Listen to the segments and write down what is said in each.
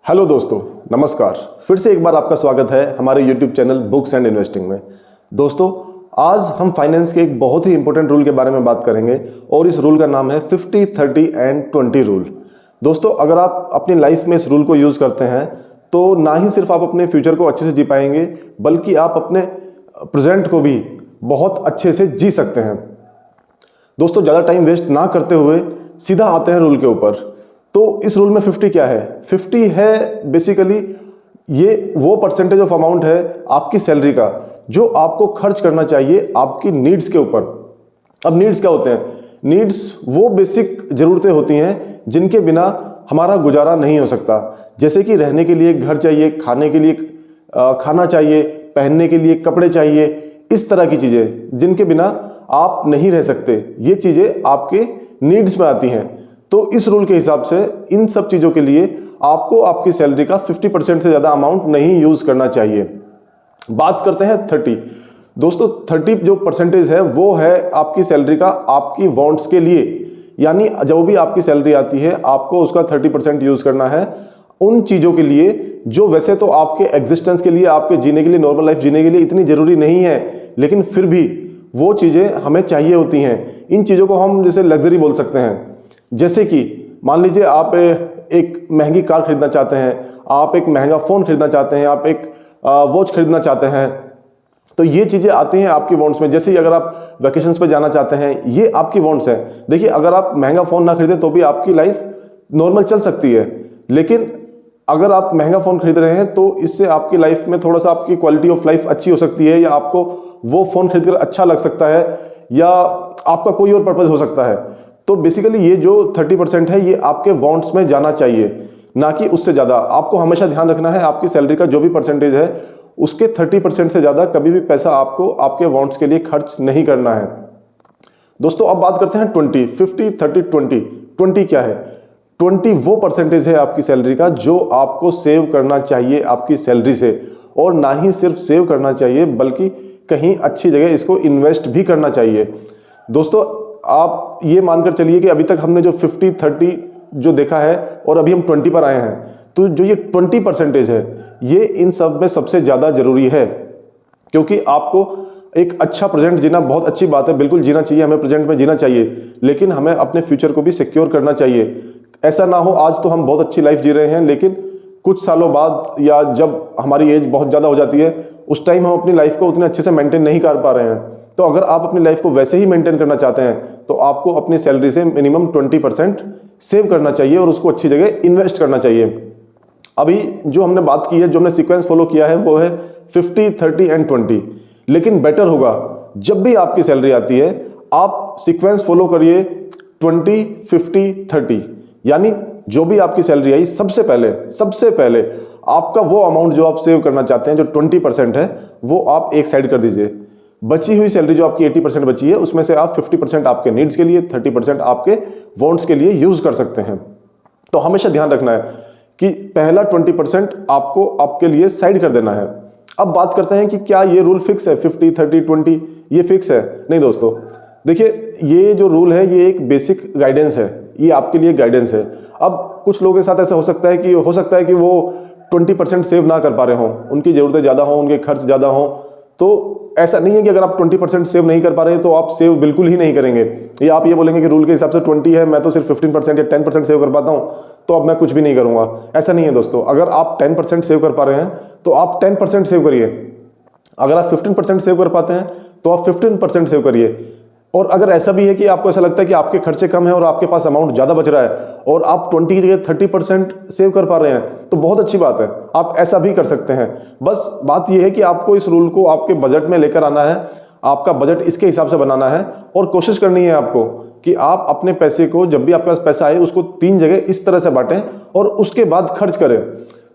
Hello दोस्तों, नमस्कार। फिर से एक बार आपका स्वागत है हमारे YouTube channel books and investing में। दोस्तों, आज हम फाइनेंस के एक बहुत ही इंपॉर्टेंट रूल के बारे में बात करेंगे और इस रूल का नाम है 50, 30 एंड 20 रूल। दोस्तों, अगर आप अपनी लाइफ में इस रूल को यूज़ करते हैं तो ना ही सिर्फ आप अपने फ्यूचर को अच्छे से जी पाएंगे, बल्कि आप अपने प्रेजेंट को भी बहुत अच्छे से जी सकते हैं। दोस्तों, ज़्यादा टाइम वेस्ट ना करते हुए सीधा आते हैं रूल के ऊपर। तो इस रूल में 50 क्या है? 50 है बेसिकली ये वो परसेंटेज ऑफ अमाउंट है आपकी सैलरी का जो आपको खर्च करना चाहिए आपकी नीड्स के ऊपर। अब नीड्स क्या होते हैं? नीड्स वो बेसिक ज़रूरतें होती हैं जिनके बिना हमारा गुजारा नहीं हो सकता। जैसे कि रहने के लिए घर चाहिए, खाने के लिए खाना चाहिए, पहनने के लिए कपड़े चाहिए, इस तरह की चीज़ें जिनके बिना आप नहीं रह सकते, ये चीज़ें आपके नीड्स में आती हैं। तो इस रूल के हिसाब से इन सब चीज़ों के लिए आपको आपकी सैलरी का 50% से ज़्यादा अमाउंट नहीं यूज़ करना चाहिए। बात करते हैं 30। दोस्तों, 30 जो परसेंटेज है वो है आपकी सैलरी का आपकी वांट्स के लिए, यानी जो भी आपकी सैलरी आती है आपको उसका 30% यूज़ करना है उन चीज़ों के लिए जो वैसे तो आपके एग्जिस्टेंस के लिए, आपके जीने के लिए, नॉर्मल लाइफ जीने के लिए इतनी ज़रूरी नहीं है, लेकिन फिर भी वो चीज़ें हमें चाहिए होती हैं। इन चीज़ों को हम जैसे लग्जरी बोल सकते हैं। जैसे कि मान लीजिए आप एक महंगी कार खरीदना चाहते हैं, आप एक महंगा फ़ोन खरीदना चाहते हैं, आप एक वॉच खरीदना चाहते हैं, तो ये चीज़ें आती हैं आपकी वांट्स में। जैसे ही अगर आप वैकेशंस पे जाना चाहते हैं, ये आपकी वांट्स हैं। देखिए, अगर आप महंगा फ़ोन ना खरीदें तो भी आपकी लाइफ नॉर्मल चल सकती है, लेकिन अगर आप महंगा फ़ोन खरीद रहे हैं तो इससे आपकी लाइफ में थोड़ा सा आपकी क्वालिटी ऑफ लाइफ अच्छी हो सकती है, या आपको वो फ़ोन खरीदकर अच्छा लग सकता है, या आपका कोई और पर्पज़ हो सकता है। तो बेसिकली ये जो 30% है ये आपके वांट्स में जाना चाहिए, ना कि उससे ज़्यादा। आपको हमेशा ध्यान रखना है आपकी सैलरी का जो भी परसेंटेज है उसके 30% से ज़्यादा कभी भी पैसा आपको आपके वांट्स के लिए खर्च नहीं करना है। दोस्तों, अब बात करते हैं 20, 50, 30, 20। 20 क्या है? 20 वो परसेंटेज है आपकी सैलरी का जो आपको सेव करना चाहिए आपकी सैलरी से, और ना ही सिर्फ सेव करना चाहिए बल्कि कहीं अच्छी जगह इसको इन्वेस्ट भी करना चाहिए। दोस्तों, आप ये मानकर चलिए कि अभी तक हमने जो 50, 30 जो देखा है और अभी हम 20 पर आए हैं, तो जो ये 20% है ये इन सब में सबसे ज़्यादा ज़रूरी है, क्योंकि आपको एक अच्छा प्रेजेंट जीना बहुत अच्छी बात है, बिल्कुल जीना चाहिए, हमें प्रेजेंट में जीना चाहिए, लेकिन हमें अपने फ्यूचर को भी सिक्योर करना चाहिए। ऐसा ना हो आज तो हम बहुत अच्छी लाइफ जी रहे हैं, लेकिन कुछ सालों बाद या जब हमारी एज बहुत ज़्यादा हो जाती है उस टाइम हम अपनी लाइफ को उतने अच्छे से मेंटेन नहीं कर पा रहे हैं। तो अगर आप अपनी लाइफ को वैसे ही मेंटेन करना चाहते हैं तो आपको अपनी सैलरी से मिनिमम 20% सेव करना चाहिए और उसको अच्छी जगह इन्वेस्ट करना चाहिए। अभी जो हमने बात की है, जो हमने सीक्वेंस फॉलो किया है वो है 50, 30 एंड 20। लेकिन बेटर होगा जब भी आपकी सैलरी आती है आप सीक्वेंस फॉलो करिए 20, 50, 30। यानी जो भी आपकी सैलरी आई सबसे पहले आपका वो अमाउंट जो आप सेव करना चाहते हैं, जो 20% है, वो आप एक साइड कर दीजिए। बची हुई सैलरी जो आपकी 80% बची है उसमें से आप 50% आपके नीड्स के लिए, 30% आपके वांट्स के लिए यूज कर सकते हैं। तो हमेशा ध्यान रखना है कि पहला 20% आपको आपके लिए साइड कर देना है। अब बात करते हैं कि क्या ये रूल फिक्स है 50, 30, 20 ये फिक्स है? नहीं दोस्तों, देखिए, ये जो रूल है ये एक बेसिक गाइडेंस है, ये आपके लिए गाइडेंस है। अब कुछ लोगों के साथ ऐसा हो सकता है कि वो 20% सेव ना कर पा रहे हों, उनकी ज़रूरतें ज़्यादा हों, उनके खर्च ज़्यादा हों। तो ऐसा नहीं है कि अगर आप 20% सेव नहीं कर पा रहे तो आप सेव बिल्कुल ही नहीं करेंगे, या आप ये बोलेंगे कि रूल के हिसाब से 20 है, मैं तो सिर्फ 15% या 10% सेव कर पाता हूँ तो अब मैं कुछ भी नहीं करूँगा। ऐसा नहीं है दोस्तों। अगर आप 10% सेव कर पा रहे हैं तो आप 10% सेव करिए। अगर आप 15% सेव कर पाते हैं तो आप 15% सेव करिए। और अगर ऐसा भी है कि आपको ऐसा लगता है कि आपके खर्चे कम है और आपके पास अमाउंट ज़्यादा बच रहा है और आप 20 की जगह 30% सेव कर पा रहे हैं तो बहुत अच्छी बात है, आप ऐसा भी कर सकते हैं। बस बात यह है कि आपको इस रूल को आपके बजट में लेकर आना है, आपका बजट इसके हिसाब से बनाना है, और कोशिश करनी है आपको कि आप अपने पैसे को, जब भी आपके पास पैसा आए, उसको 3 जगह इस तरह से बांटें और उसके बाद खर्च करें।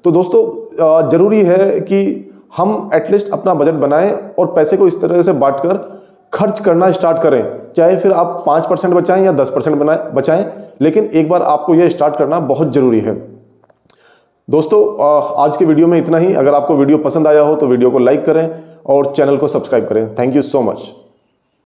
तो दोस्तों, ज़रूरी है कि हम एटलीस्ट अपना बजट बनाएं और पैसे को इस तरह से बांटकर खर्च करना स्टार्ट करें। चाहे फिर आप 5% बचाएं या 10% बचाएं, लेकिन एक बार आपको यह स्टार्ट करना बहुत ज़रूरी है। दोस्तों, आज के वीडियो में इतना ही। अगर आपको वीडियो पसंद आया हो तो वीडियो को लाइक करें और चैनल को सब्सक्राइब करें। Thank you so much.